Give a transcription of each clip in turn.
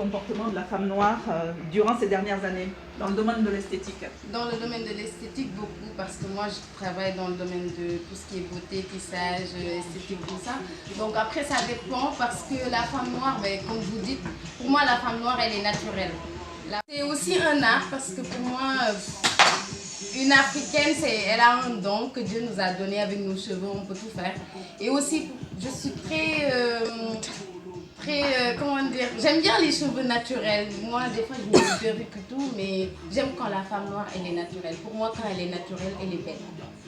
comportement de la femme noire durant ces dernières années dans le domaine de l'esthétique? Dans le domaine de l'esthétique, beaucoup, parce que moi je travaille dans le domaine de tout ce qui est beauté, tissage, esthétique, tout ça. Donc après ça dépend parce que la femme noire, ben, comme vous dites, pour moi la femme noire elle est naturelle. C'est aussi un art parce que pour moi, une africaine, elle a un don que Dieu nous a donné avec nos cheveux, on peut tout faire. Et aussi, je suis très comment dire, j'aime bien les cheveux naturels. Moi, des fois, je mets des perruques et tout, mais j'aime quand la femme noire, elle est naturelle. Pour moi, quand elle est naturelle, elle est belle,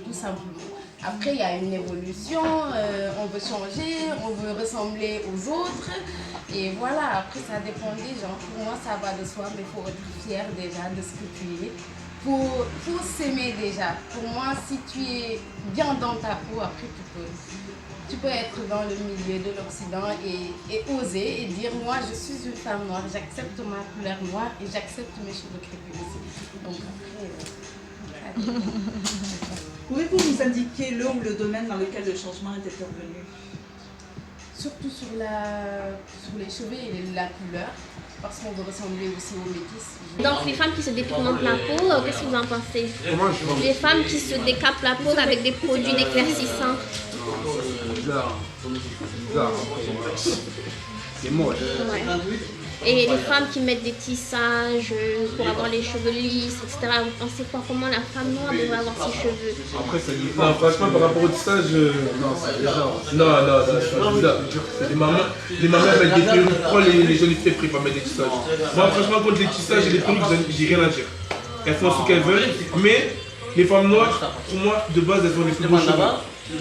tout simplement. Après, il y a une évolution, on veut changer, on veut ressembler aux autres. Et voilà, après, ça dépend des gens. Pour moi, ça va de soi, mais il faut être fier déjà de ce que tu es. Faut s'aimer déjà. Pour moi, si tu es bien dans ta peau, après, tu peux être dans le milieu de l'Occident et oser et dire moi je suis une femme noire, j'accepte ma couleur noire et j'accepte mes cheveux crépus aussi. Donc après, Pouvez-vous nous indiquer le ou le domaine dans lequel le changement est intervenu? surtout sur les cheveux et la couleur, parce qu'on veut ressembler aussi aux métis. Donc les femmes qui se dépigmentent la peau, qu'est-ce que vous en pensez? Les femmes qui se décapent la peau avec des produits d'éclaircissants. C'est bizarre. C'est moche. Ouais. Et les femmes qui mettent des tissages pour avoir les cheveux lisses, etc. Vous pensez quoi? Comment la femme noire devrait avoir ses cheveux? Après, ça dit pas. Non, franchement, par rapport au tissage, non, c'est bizarre. Non, c'est bizarre. Les mamans mettent des perruques. Pourquoi les jolies filles préfèrent mettre des tissages? Moi, franchement, contre les tissages et les perruques, j'ai rien à dire. Elles font ce qu'elles veulent, mais les femmes noires, pour moi, de base, elles ont les plus beaux cheveux.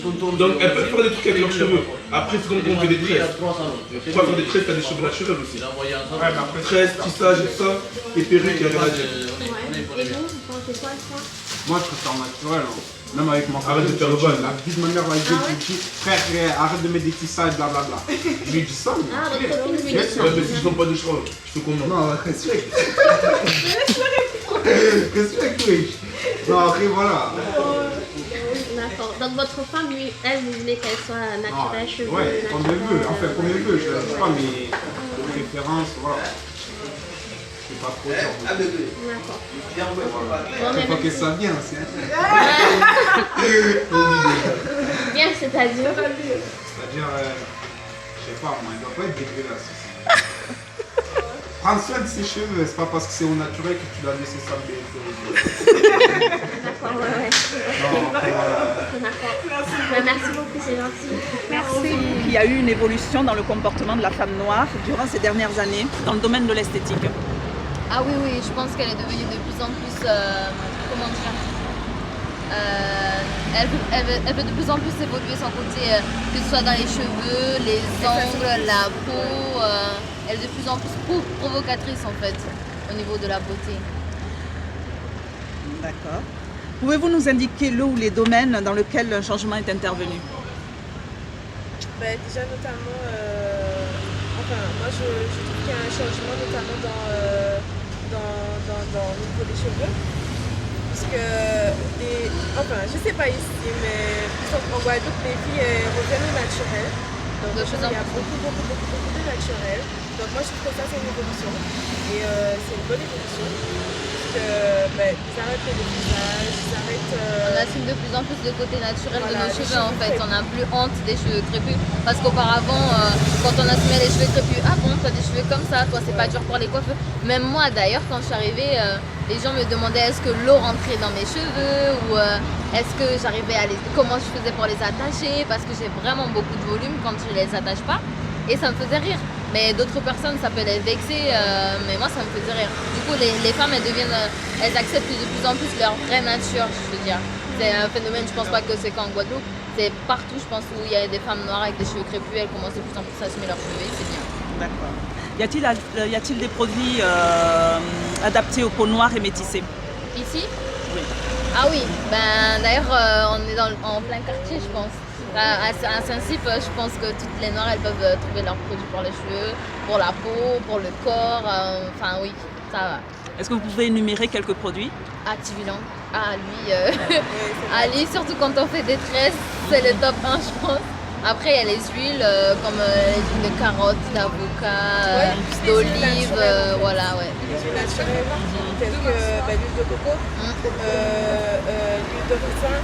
Donc elles peuvent faire des trucs avec leurs cheveux. Après, c'est comme quand on fait des tresses. Pour faire des tresses, t'as des cheveux naturels aussi. Ouais, mais après, tresses, tissage et tout ça, les perruques, il n'y a rien à dire. Ouais. Et vous pensez quoi ça? Moi, je préfère naturel. Hein. Même avec mon frère. Arrête de faire le bon. La vie de ma mère, elle dit frère, arrête de mettre des tissages, blablabla. Je lui dis ça, mais. Ah, votre copine lui dit Bien ça. sûr. Ouais, mais si je n'ai pas de choix, je fais comment? Non, respecte. Respecte, oui. Non, après, voilà. D'accord. Donc votre femme, lui, elle, vous voulez qu'elle soit naturelle, cheveux Ouais, comme elle veut. Enfin, comme elle veut. Je ne sais pas, mais de préférence, voilà. C'est pas trop dur. D'accord. Il faut que ça vienne aussi. Bien, c'est-à-dire C'est-à-dire, je sais pas, moi, il ne doit pas être dégueulasse aussi. Prendre soin de ses cheveux, c'est pas parce que c'est au naturel que tu dois laisser ça bien. D'accord, ouais. D'accord. Merci beaucoup, c'est gentil. Merci. Il y a eu une évolution dans le comportement de la femme noire durant ces dernières années dans le domaine de l'esthétique. Ah oui, je pense qu'elle est devenue de plus en plus, comment dire, elle veut de plus en plus évoluer son côté, que ce soit dans les cheveux, les ongles, la peau. Elle est de plus en plus provocatrice en fait, au niveau de la beauté. D'accord. Pouvez-vous nous indiquer le ou les domaines dans lesquels le changement est intervenu? Déjà notamment, moi je trouve qu'il y a un changement notamment dans le niveau des cheveux. Parce que, je sais pas ici, mais en Guadeloupe, les filles reviennent au naturel. Donc il y a beaucoup de naturel. Donc moi je trouve que ça c'est une évolution. Et c'est une bonne évolution. Ils arrêtent le dépistage, ils arrêtent... On assume de plus en plus le côté naturel de nos cheveux en fait. On n'a plus honte des cheveux crépus. Parce qu'auparavant, quand on assumait les cheveux crépus, ah bon, toi des cheveux comme ça, toi c'est pas dur pour les coiffeurs. Même moi d'ailleurs, quand je suis arrivée, les gens me demandaient est-ce que l'eau rentrait dans mes cheveux ou est-ce que j'arrivais à comment je faisais pour les attacher, parce que j'ai vraiment beaucoup de volume quand je les attache pas. Et ça me faisait rire. Mais d'autres personnes, ça peut les vexer, mais moi, ça me faisait rire. Du coup, les femmes, elles acceptent de plus en plus leur vraie nature, je veux dire. C'est un phénomène, je pense pas que c'est qu'en Guadeloupe. C'est partout, je pense, où il y a des femmes noires avec des cheveux crépus, elles commencent de plus en plus à assumer leurs cheveux, et c'est bien. D'accord. Y a-t-il des produits adaptés aux peaux noires et métissées? Ici? Oui. Ah oui, d'ailleurs, on est en plein quartier, je pense. À Saint-Cyp, je pense que toutes les noires elles peuvent trouver leurs produits pour les cheveux, pour la peau, pour le corps. Enfin oui, ça va. Est-ce que vous pouvez énumérer quelques produits? Ah, Tivilang. Ah, lui, surtout quand on fait des tresses, c'est le top 1, je pense. Après, il y a les huiles comme les huiles de carottes, d'avocat, d'olive, voilà, ouais. Les huiles naturelles, telles que l'huile de coco, l'huile de ricin,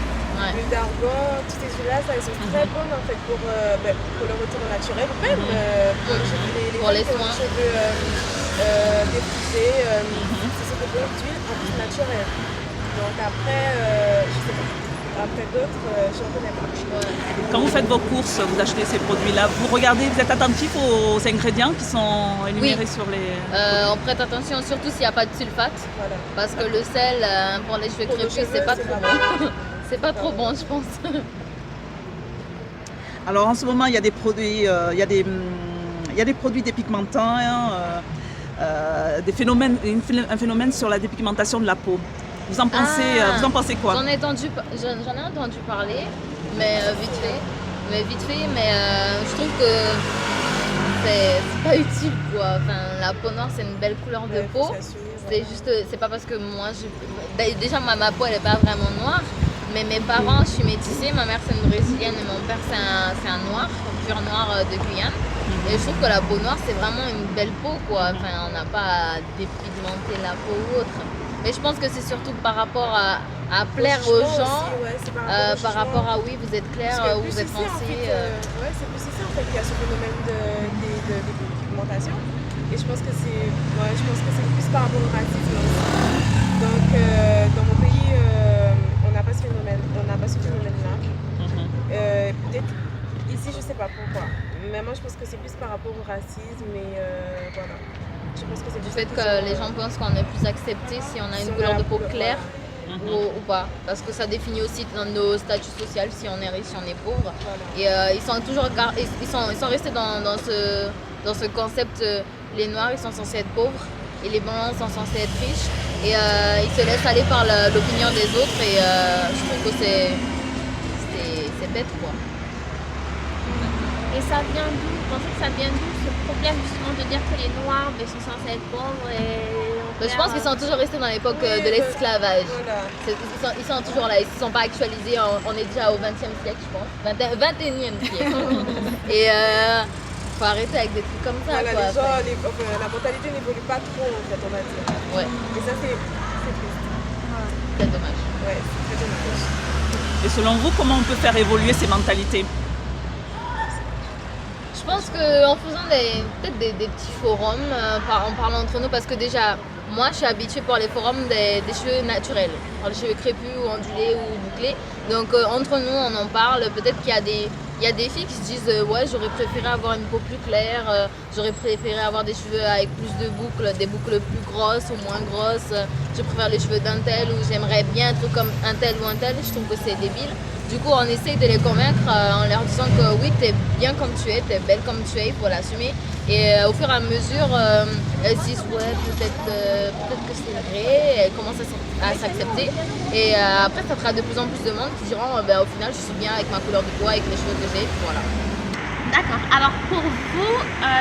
l'huile d'argan, toutes ces huiles-là, elles sont très bonnes en fait pour le retour naturel, ou même pour les cheveux, pour les soins. Cheveux défrisés, ce sont des bonnes huiles en plus naturelles. Donc après, je sais pas. Après d'autres, je ne connais pas. Quand vous faites vos courses, vous achetez ces produits-là, vous regardez, vous êtes attentif aux ingrédients qui sont énumérés sur les... On prête attention surtout s'il n'y a pas de sulfate. Voilà. Parce que le sel pour les cheveux crépus, c'est pas trop bon. C'est pas trop bon, je pense. Alors en ce moment, il y a des produits, il y a des produits dépigmentants, un phénomène sur la dépigmentation de la peau. Vous en pensez quoi? J'en ai entendu parler, mais vite fait, mais je trouve que c'est pas utile quoi. Enfin, la peau noire c'est une belle couleur de peau. C'est pas parce que moi déjà ma peau elle est pas vraiment noire, mais mes parents, je suis métissée, ma mère c'est une brésilienne et mon père c'est un noir, pur noir de Guyane. Et je trouve que la peau noire c'est vraiment une belle peau quoi. Enfin, on n'a pas à dépigmenter la peau ou autre. Mais je pense que c'est surtout par rapport à plaire aux gens, aussi, par rapport à oui, vous êtes clair ou vous êtes foncé. C'est plus ici en fait qu'il y a ce phénomène de dépigmentation. Et je pense que c'est plus par rapport au racisme aussi. Donc dans mon pays, on n'a pas ce phénomène-là. Peut-être ici, je sais pas pourquoi. Mais moi, je pense que c'est plus par rapport au racisme et voilà. Je pense que c'est du fait que les gens pensent qu'on est plus accepté si on a une couleur de peau claire ou pas. Parce que ça définit aussi dans nos statuts sociaux si on est riche, si on est pauvre. Et ils sont restés dans ce concept, les noirs ils sont censés être pauvres et les blancs sont censés être riches. Et ils se laissent aller par l'opinion des autres et je trouve que c'est bête quoi. Et ça vient d'où? Vous pensez que ça vient d'où ce problème justement de dire que les noirs sont censés être pauvres je pense qu'ils sont toujours restés dans l'époque de l'esclavage. Voilà. Ils sont toujours là, ils ne sont pas actualisés, on est déjà au 20e siècle je pense, 21e siècle. Et faut arrêter avec des trucs comme ça. Voilà, quoi. La mentalité n'évolue pas trop en fait on va dire. Ouais. Et ça c'est triste. C'est dommage. Ouais, c'est très dommage. Et selon vous, comment on peut faire évoluer ces mentalités? Je pense qu'en faisant peut-être des petits forums, en parlant entre nous, parce que déjà, moi je suis habituée pour les forums des cheveux naturels, les cheveux crépus ou ondulés ou bouclés. Donc entre nous on en parle, peut-être qu'il y a des filles qui se disent ouais j'aurais préféré avoir une peau plus claire, j'aurais préféré avoir des cheveux avec plus de boucles, des boucles plus grosses ou moins grosses, je préfère les cheveux d'un tel ou j'aimerais bien être comme un tel ou un tel, je trouve que c'est débile. Du coup, on essaye de les convaincre en leur disant que oui, t'es bien comme tu es, t'es belle comme tu es, il faut l'assumer. Et au fur et à mesure, elles se disent ouais, peut-être que c'est vrai, elles commencent à s'accepter. Et après, ça fera de plus en plus de monde qui diront au final, je suis bien avec ma couleur de peau, avec les cheveux que j'ai, voilà. D'accord. Alors pour vous,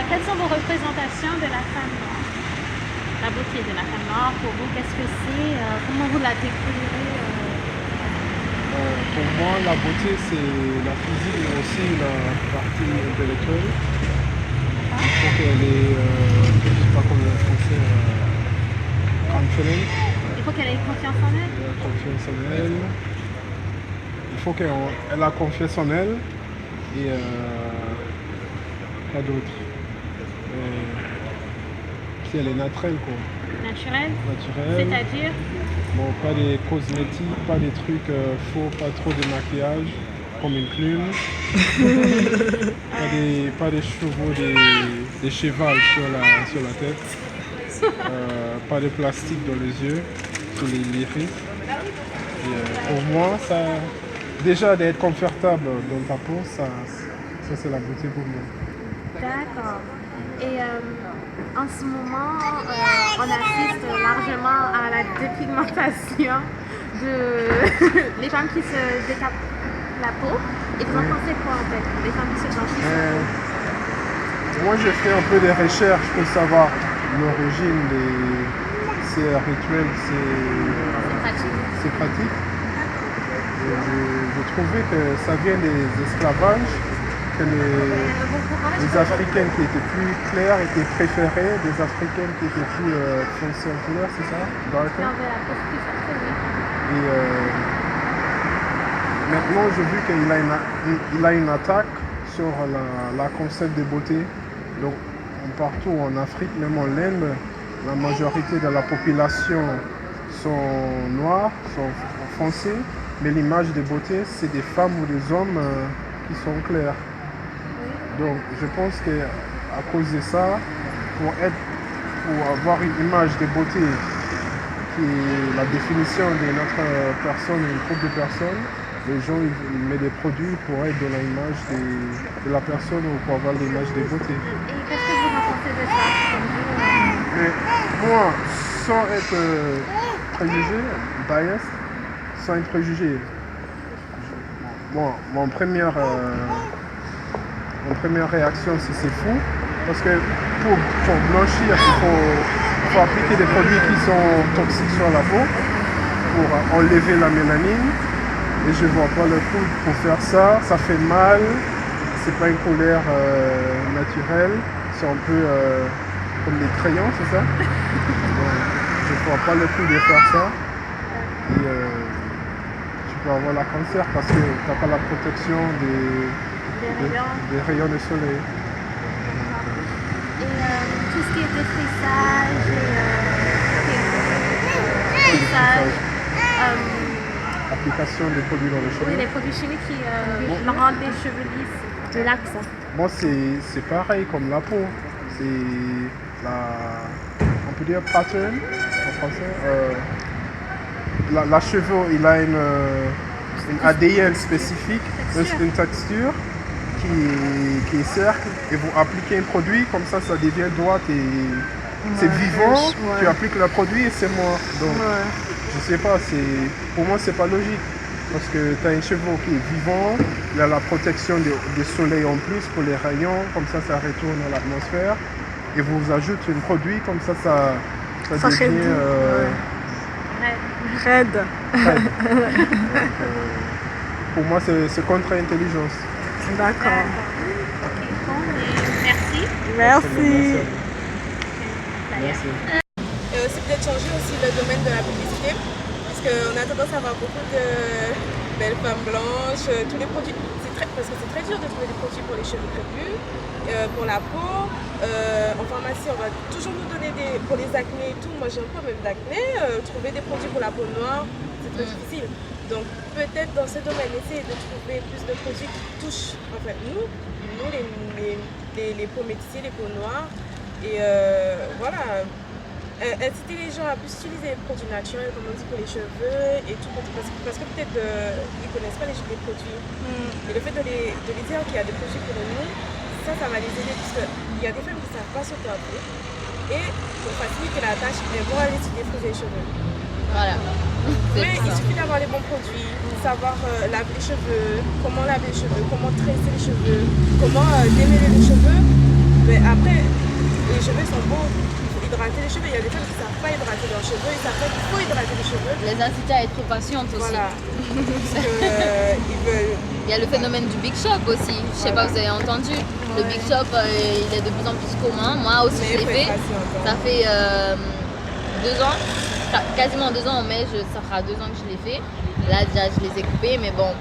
quelles sont vos représentations de la femme noire? La beauté de la femme noire, pour vous, qu'est-ce que c'est? Comment vous la décrirez? Pour moi, la beauté, c'est la physique, mais aussi la partie intellectuelle. Il faut qu'elle ait, je ne sais pas comment en français, confidence. Il faut qu'elle ait confiance en elle. Confiance en elle. Il faut qu'elle ait confiance en elle. Et pas d'autre. Si elle est naturelle, quoi. Naturelle. C'est-à-dire? Bon, pas des cosmétiques, pas des trucs faux, pas trop de maquillage, comme une plume. pas des chevaux, des chevals sur la tête. Pas de plastique dans les yeux, sur les iris. Et, pour moi, ça, déjà d'être confortable dans ta peau, ça c'est la beauté pour moi. D'accord. Et en ce moment, on assiste largement à la dépigmentation de les femmes qui se décapent la peau. Et vous en pensez quoi en fait, les femmes qui se blanchissent? Moi j'ai fait un peu des recherches pour savoir l'origine de ces rituels, c'est pratique. Et je trouvais que ça vient des esclavages. que les Africaines qui étaient plus claires étaient préférées des Africaines qui étaient plus foncées en couleur, c'est ça? Qui Darker. avait la peau plus foncée, oui. Et maintenant, j'ai vu qu'il a une attaque sur la concept de beauté. Donc, partout en Afrique, même en Inde, la majorité de la population sont noirs, sont foncés, mais l'image de beauté, c'est des femmes ou des hommes qui sont clairs. Donc, je pense qu'à cause de ça, pour avoir une image de beauté qui est la définition de notre personne, une groupe de personnes, les gens ils mettent des produits pour être dans l'image de la personne ou pour avoir l'image de beauté. Et qu'est-ce que vous en pensez de ça? Mais moi, sans être préjugé, biased, sans être préjugé, mon première réaction c'est fou, parce que pour blanchir, il faut appliquer des produits qui sont toxiques sur la peau pour enlever la mélanine. Et je vois pas le coup pour faire ça, ça fait mal, c'est pas une couleur naturelle, c'est un peu comme des crayons, c'est ça? Donc, je vois pas le coup de faire ça. Et tu peux avoir la cancer parce que tu n'as pas la protection des rayons de soleil. Et tout ce qui est défrisage et application des produits dans les cheveux. oui, les produits chimiques qui rendent les cheveux lisses, relaxants. Moi, c'est pareil comme la peau. C'est on peut dire pattern en français. La cheveux, il a une ADN spécifique, une texture qui est cercle, et vous appliquez un produit, comme ça devient droit et c'est vivant, tu appliques le produit et c'est mort. Donc, je sais pas, pour moi c'est pas logique. Parce que tu as un cheveu qui est vivant, il a la protection du soleil en plus pour les rayons, comme ça retourne à l'atmosphère. Et vous ajoutez un produit, comme ça devient Raide. raide. Donc, pour moi c'est contre-intelligence. D'accord. Bon, merci. Merci. Merci. Et aussi peut-être changer aussi le domaine de la publicité, parce qu'on a tendance à avoir beaucoup de belles femmes blanches, tous les produits, parce que c'est très dur de trouver des produits pour les cheveux crépus, pour la peau. En pharmacie, on va toujours nous donner pour les acnés et tout. Moi j'ai un problème d'acné, trouver des produits pour la peau noire, c'est très difficile. Donc peut-être dans ce domaine, essayer de trouver plus de produits qui touchent nous les peaux métissées, les peaux noires. Et voilà, inciter les gens à plus utiliser les produits naturels, comme on dit, pour les cheveux et tout, parce que peut-être ils ne connaissent pas les produits. Et le fait de les dire qu'il y a des produits pour nous, ça va les aider, parce qu'il y a des femmes qui ne savent pas se coiffer. Et pour faciliter la tâche, elles vont aller se défriser les cheveux. Voilà. Mais il suffit d'avoir les bons produits, savoir laver les cheveux, comment laver les cheveux, comment tresser les cheveux, comment démêler les cheveux. Mais après, les cheveux sont beaux, il faut hydrater les cheveux. Il y a des femmes qui ne savent pas hydrater leurs cheveux, ils savent pas qu'il faut hydrater les cheveux. Les inciter à être patientes aussi. Voilà. Parce que, ils veulent... Il y a le phénomène du Big Shop aussi. Je sais pas, vous avez entendu. Le Big Shop, il est de plus en plus commun. Moi aussi, je l'ai fait. Ça fait 2 ans, quasiment 2 ans en mai, ça fera 2 ans que je l'ai fait. Là, déjà, je les ai coupés, mais bon,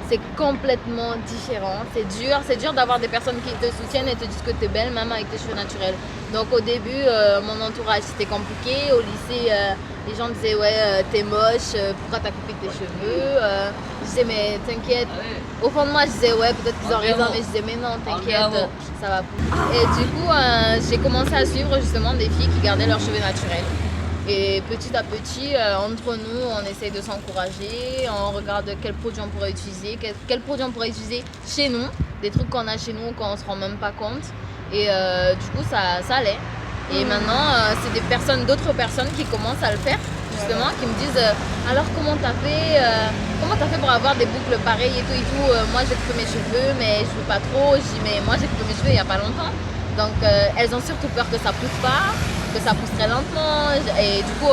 c'est complètement différent. C'est dur d'avoir des personnes qui te soutiennent et te disent que tu es belle, même avec tes cheveux naturels. Donc au début, mon entourage, c'était compliqué. Au lycée, les gens disaient ouais, t'es moche, pourquoi t'as coupé tes cheveux? Je disais mais t'inquiète. Au fond de moi, je disais ouais, peut-être qu'ils ont raison, mais je disais mais non, t'inquiète, ça va. Et du coup, j'ai commencé à suivre justement des filles qui gardaient leurs cheveux naturels. Et petit à petit, entre nous, on essaye de s'encourager, on regarde quels produits on pourrait utiliser, quels produits on pourrait utiliser chez nous, des trucs qu'on a chez nous qu'on ne se rend même pas compte. Et du coup, ça allait. Et maintenant, c'est d'autres personnes qui commencent à le faire, justement, qui me disent alors comment t'as fait pour avoir des boucles pareilles et tout. Moi, j'ai coupé mes cheveux, mais je veux pas trop. Je dis mais moi, j'ai coupé mes cheveux il y a pas longtemps. Donc elles ont surtout peur que ça pousse pas, que que ça pousse très lentement. Et du coup,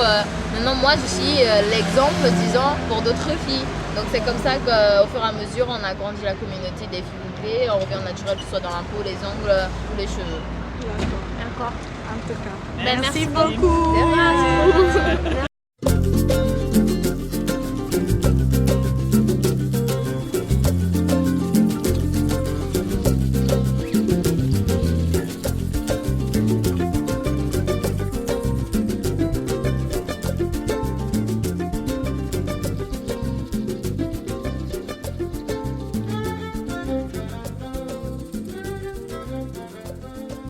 maintenant, moi, je suis l'exemple, disons, pour d'autres filles. Donc, c'est comme ça qu'au fur et à mesure, on agrandit la communauté des filles bouclées. On revient au naturel, que ce soit dans la peau, les ongles ou les cheveux. D'accord. En tout cas. Ben, Merci beaucoup.